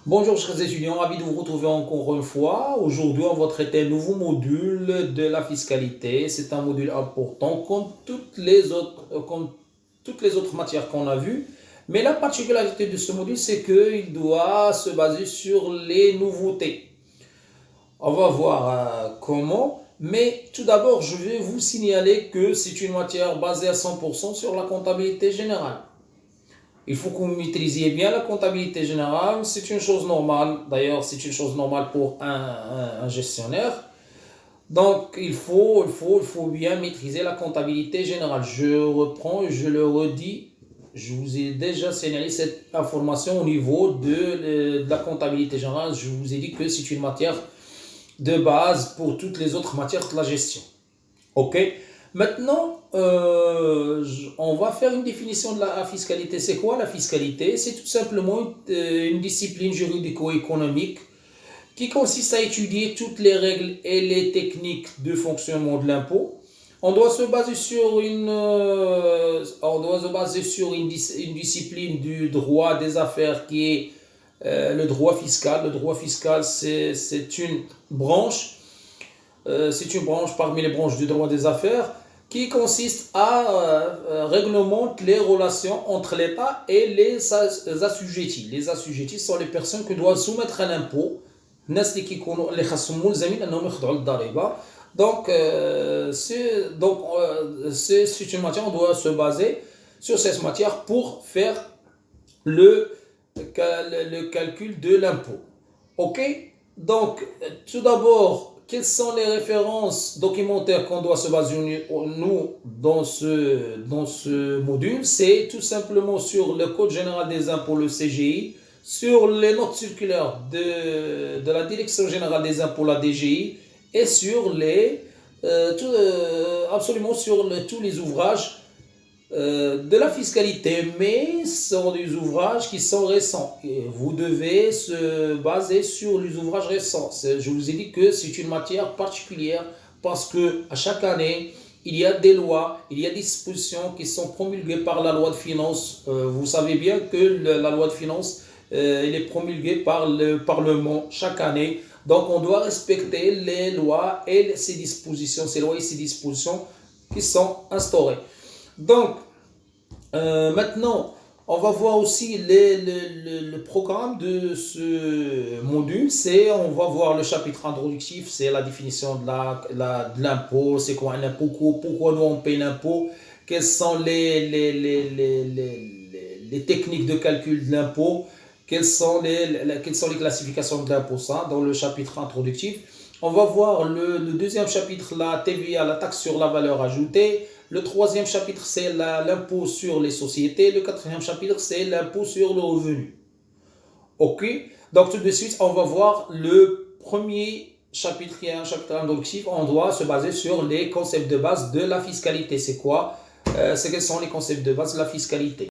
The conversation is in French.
Bonjour chers étudiants, ravi de vous retrouver encore une fois. Aujourd'hui, on va traiter un nouveau module de la fiscalité. C'est un module important comme toutes les autres matières qu'on a vues. Mais la particularité de ce module, c'est qu'il doit se baser sur les nouveautés. On va voir comment. Mais tout d'abord, je vais vous signaler que c'est une matière basée à 100% sur la comptabilité générale. Il faut que vous maîtrisiez bien la comptabilité générale. C'est une chose normale. D'ailleurs, c'est une chose normale pour un gestionnaire. Donc, il faut bien maîtriser la comptabilité générale. Je reprends et je le redis. Je vous ai déjà signalé cette information au niveau de la comptabilité générale. Je vous ai dit que c'est une matière de base pour toutes les autres matières de la gestion. OK. Maintenant, on va faire une définition de la fiscalité. C'est quoi la fiscalité? C'est tout simplement une discipline juridico-économique qui consiste à étudier toutes les règles et les techniques de fonctionnement de l'impôt. On doit se baser sur une discipline du droit des affaires qui est le droit fiscal. Le droit fiscal, c'est une branche parmi les branches du droit des affaires qui consiste à réglementer les relations entre l'État et les assujettis. Les assujettis sont les personnes qui doivent soumettre un impôt. Donc, c'est une matière, on doit se baser sur cette matière pour faire le calcul de l'impôt. OK? Donc, tout d'abord, quelles sont les références documentaires qu'on doit se baser nous dans ce module? C'est tout simplement sur le Code général des impôts, le CGI, sur les notes circulaires de la Direction générale des impôts, la DGI, et sur absolument sur tous les ouvrages de la fiscalité, mais ce sont des ouvrages qui sont récents. Et vous devez se baser sur les ouvrages récents. Je vous ai dit que c'est une matière particulière parce que à chaque année, il y a des lois, il y a des dispositions qui sont promulguées par la loi de finances. Vous savez bien que la loi de finances, elle est promulguée par le Parlement chaque année. Donc, on doit respecter les lois et ces dispositions, ces lois et ces dispositions qui sont instaurées. Donc, maintenant, on va voir aussi le programme de ce module. On va voir le chapitre introductif, c'est la définition de l'impôt, c'est quoi un impôt, pourquoi nous on paye l'impôt, quelles sont les techniques de calcul de l'impôt, quelles sont les classifications de l'impôt, ça, dans le chapitre introductif. On va voir le deuxième chapitre, la TVA, la taxe sur la valeur ajoutée. Le troisième chapitre, c'est l'impôt sur les sociétés. Le quatrième chapitre, c'est l'impôt sur le revenu. OK? Donc, tout de suite, on va voir le premier chapitre, qui est un chapitre introductif. On doit se baser sur les concepts de base de la fiscalité. C'est quoi? Quels sont les concepts de base de la fiscalité?